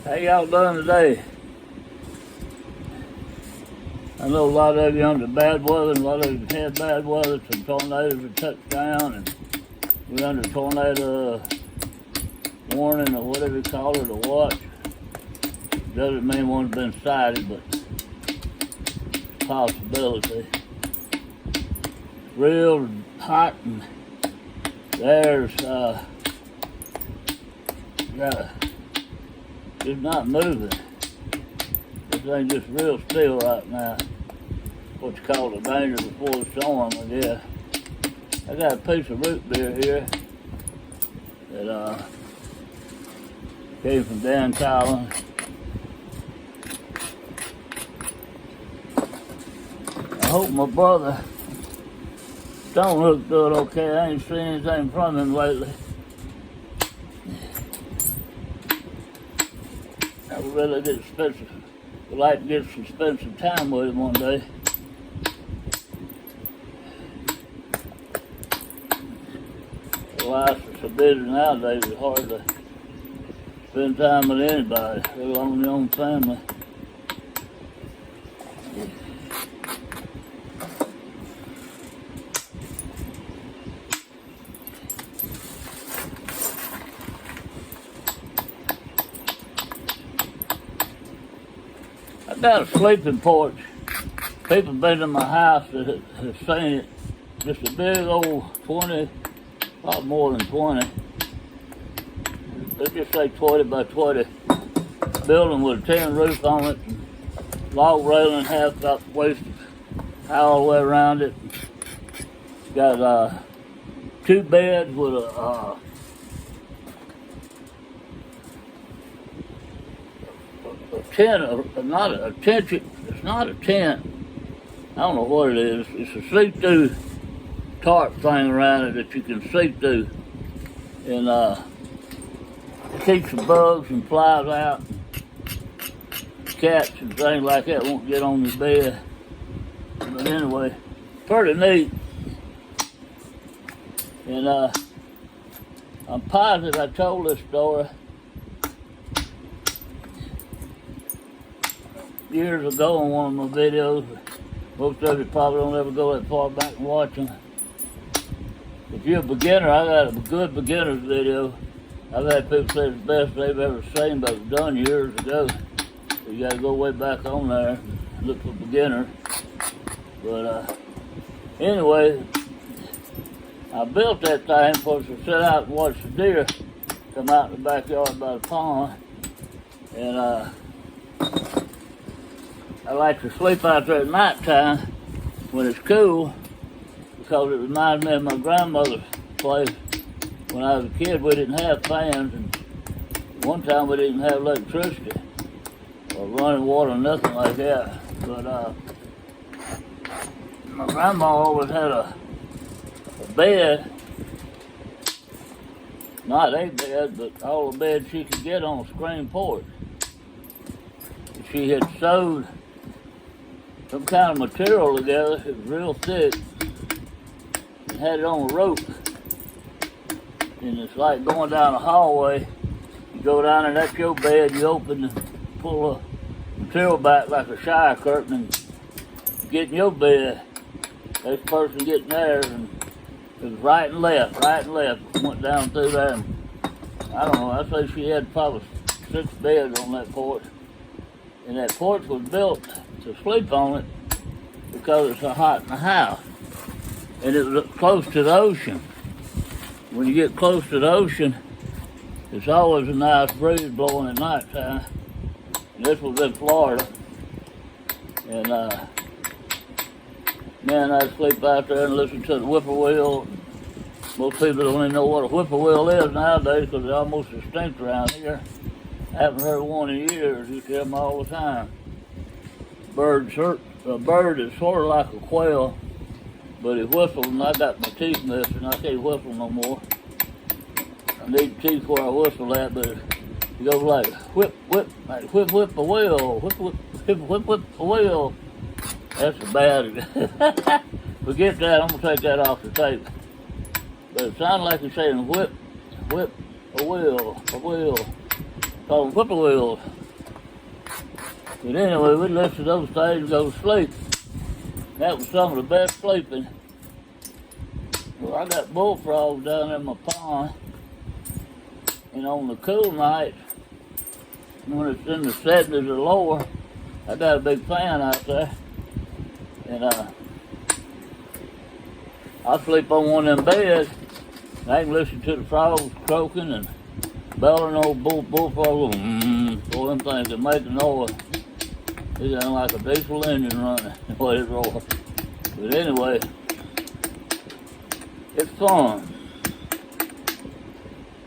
How y'all doing today? I know a lot of you under bad weather, and a lot of you had bad weather. Some tornadoes have touched down, and we're under tornado warning or whatever you call it, or watch. Doesn't mean one's been sighted, but it's a possibility. Real hot, and there's it's not moving. This thing just real still right now. What you call the danger before the storm, I guess. I got a piece of root beer here that came from Dan Collins. I hope my brother don't look good okay. I ain't seen anything from him lately. I really would like to spend some time with him one day. Life is so busy nowadays, it's hard to spend time with anybody, let alone your own family. I got a sleeping porch. People been to my house that have seen it. Just a big old 20, lot more than 20. Let's just say 20 by 20 building with a tin roof on it, and log railing half about the waist all the way around it. Got 2 beds with a tent, not a tent. It's not a tent. I don't know what it is. It's a see-through tarp thing around it that you can see through, and it keeps the bugs and flies out. Cats and things like that won't get on your bed. But anyway, pretty neat. And I'm positive I told this story years ago on one of my videos. Most of you probably don't ever go that far back and watch them. If you're a beginner, I got a good beginner's video. I've had people say it's the best they've ever seen, but it was done years ago. So you got to go way back on there and look for beginners. But anyway, I built that thing for us to sit out and watch the deer come out in the backyard by the pond. And I like to sleep out there at night time when it's cool, because it reminds me of my grandmother's place. When I was a kid, we didn't have fans, and one time we didn't have electricity or running water, nothing like that. But my grandma always had a bed, not a bed, but all the beds she could get on a screen porch. She had sewed some kind of material together. It was real thick, and had it on a rope. And it's like going down a hallway. You go down and that's your bed. You open and pull the material back like a shower curtain and get in your bed. This person getting theirs, and it was right and left. Went down through there, and I don't know, I'd say she had probably 6 beds on that porch. And that porch was built to sleep on it because it's so hot in the house. And it was close to the ocean. When you get close to the ocean, it's always a nice breeze blowing at night time. And this was in Florida. And man, I'd sleep out there and listen to the whippoorwill. Most people don't even know what a whippoorwill is nowadays because they're almost extinct around here. I haven't heard one in years. You hear them all the time. A bird is sort of like a quail, but he whistles, and I got my teeth missing. I can't whistle no more. I need teeth where I whistle at, but it goes like whip, whip, like whip, whip a wheel, whip, whip, whip, whip, whip a wheel. That's bad. Forget that. I'm gonna take that off the tape. But it sounded like he's saying whip, whip a wheel, a wheel. call them whippoorwills. But anyway, we'd listen to those things and go to sleep. That was some of the best sleeping. Well, I got bullfrogs down in my pond. And on the cool nights, when it's in the 70s or lower, I got a big fan out there. And I sleep on one of them beds. And I can listen to the frogs croaking and belling old bullfrogs. Boy, them things that make a noise. It sounds like a diesel engine running the way it roars. But anyway, it's fun.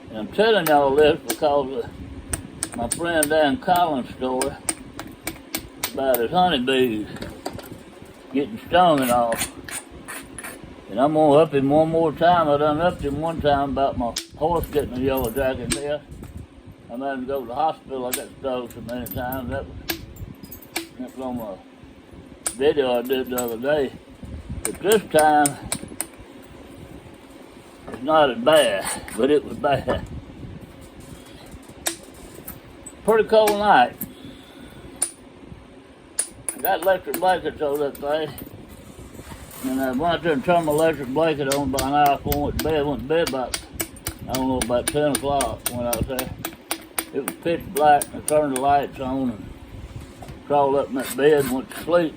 And I'm telling y'all this because of my friend Dan Collins' story about his honeybees getting stung and all. And I'm gonna up him one more time. I done upped him one time about my horse getting a yellow jacket there. I'm having to go to the hospital. I got stung so many times. That's on my video I did the other day. But this time, it's not as bad, but it was bad. Pretty cold night. I got electric blankets over that thing. And I went out there and turned my electric blanket on by an hour before I went to bed about, I don't know, about 10 o'clock when I was there. It was pitch black, and I turned the lights on and crawled up in that bed and went to sleep.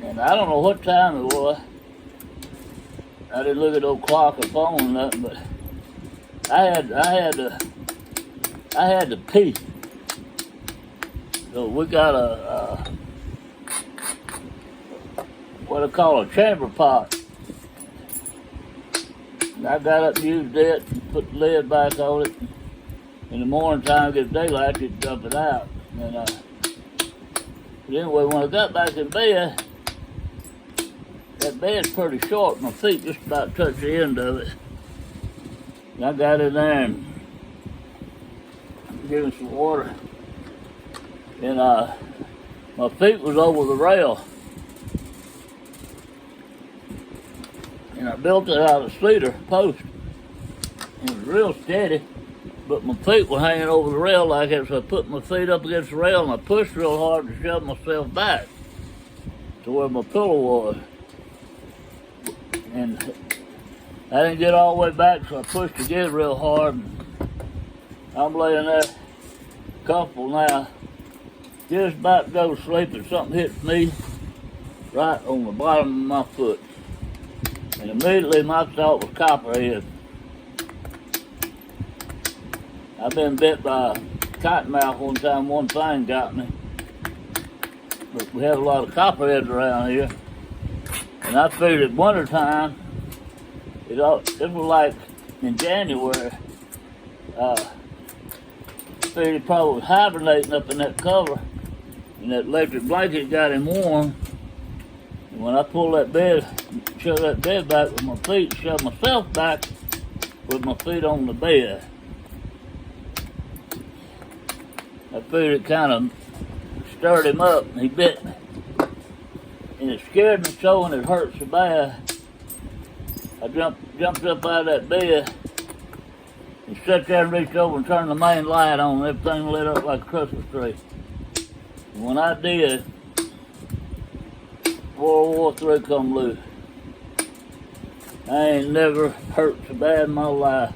And I don't know what time it was. I didn't look at no clock or phone or nothing, but I had to pee. So we got what I call a chamber pot. And I got up and used it and put the lid back on it. In the morning time, get daylight, you'd dump it out. And but anyway, when I got back in bed, that bed's pretty short. My feet just about touch the end of it. And I got in there and gave him some water. And my feet was over the rail. And I built it out of cedar post. It was real steady, but my feet were hanging over the rail like that, so I put my feet up against the rail and I pushed real hard to shove myself back to where my pillow was. And I didn't get all the way back, so I pushed again real hard. And I'm laying there comfortable now, just about to go to sleep, and something hits me right on the bottom of my foot. And immediately my thought was copperhead. I've been bit by a cottonmouth one time, one thing got me. But we have a lot of copperheads around here. And I figured at wintertime, it was like in January, I figured he probably was hibernating up in that cover, and that electric blanket got him warm. And when I pulled that bed, shoved that bed back with my feet, shoved myself back with my feet on the bed. I figured it kind of stirred him up, and he bit me. And it scared me so, and it hurt so bad. I jumped up out of that bed and sat there and reached over and turned the main light on, and everything lit up like a Christmas tree. And when I did, World War III come loose. I ain't never hurt so bad in my life.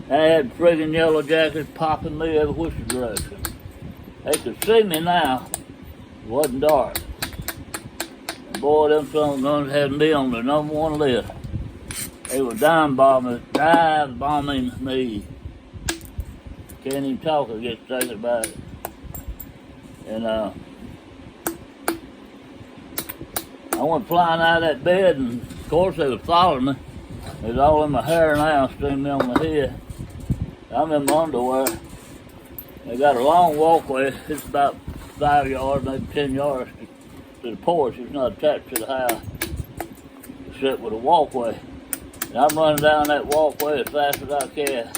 I had friggin' yellow jackets popping me every which direction. They could see me now. It wasn't dark. And boy, them son of guns had me on the #1 list. They were dive bombing me. Can't even talk or get thinking about it. And I went flying out of that bed, and of course they was following me. It was all in my hair now, streaming on my head. I'm in my underwear. They got a long walkway. It's about 5 yards, maybe 10 yards to the porch. It's not attached to the house, except with a walkway. And I'm running down that walkway as fast as I can.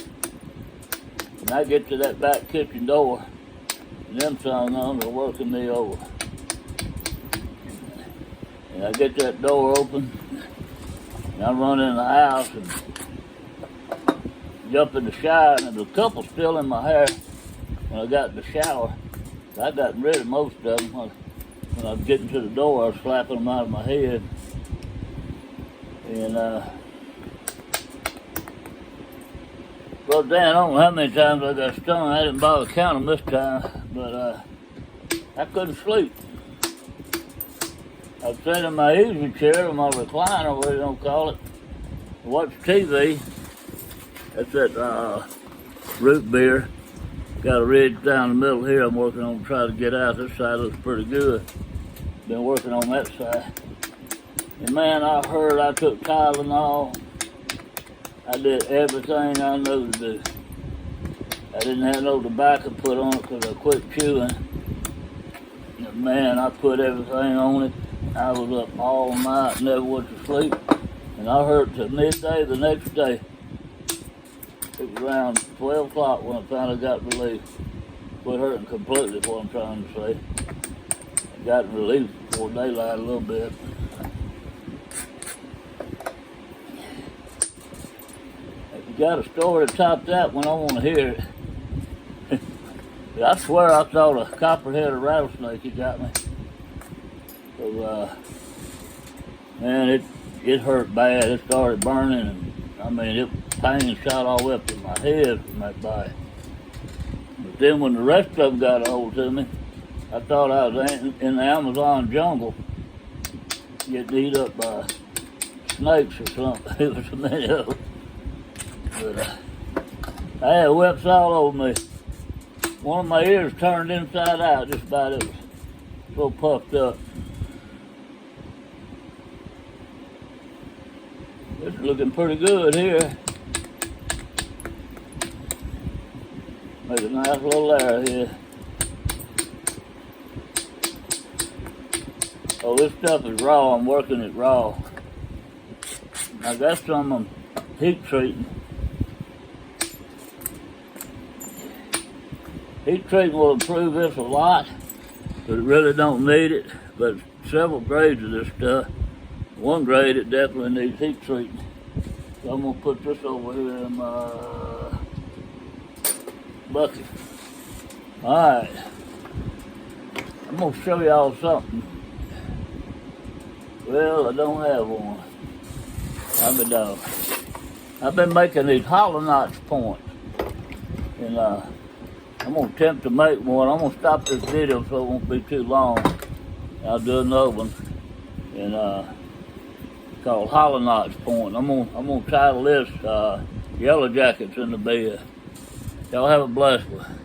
And I get to that back kitchen door, and them sons are working me over. And I get that door open, and I run in the house, and jump in the shower, and there was a couple still in my hair when I got in the shower. I'd gotten rid of most of them. When I was getting to the door, I was slapping them out of my head. And, well, Dan, I don't know how many times I got stung. I didn't bother counting this time, but I couldn't sleep. I was sitting in my easy chair, or my recliner, whatever you don't call it, watch TV. That's that root beer. Got a ridge down the middle here I'm working on to try to get out. This side looks pretty good. Been working on that side. And man, I heard I took Tylenol. I did everything I knew to do. I didn't have no tobacco put on it because I quit chewing. And man, I put everything on it. I was up all night, never went to sleep. And I hurt till midday the next day. It was around 12 o'clock when I finally got relief. Quit hurting completely is what I'm trying to say. I got relief before daylight a little bit. If you got a story to top that one, I want to hear it. I swear I thought a copperhead rattlesnake had got me. So, man, it hurt bad. It started burning, and I mean, pain shot all the way up to my head from that bite. But then when the rest of them got a hold to me, I thought I was in the Amazon jungle getting eat up by snakes or something. It was so many of them. But I had whips all over me. One of my ears turned inside out just about. It was so puffed up. It's looking pretty good here. Make a nice little layer here. Oh, this stuff is raw. I'm working it raw. I got some of them heat treating. Heat treating will improve this a lot, but it really don't need it. But several grades of this stuff. One grade, it definitely needs heat treatment. So I'm gonna put this over here in my bucket. All right, I'm gonna show y'all something. Well, I don't have one. I've been making these hollow notch points, and I'm gonna attempt to make one. I'm gonna stop this video so it won't be too long. I'll do another one, and called Hollow Notch Point. I'm gonna title this Yellow Jackets in the Bed. Y'all have a blessed one.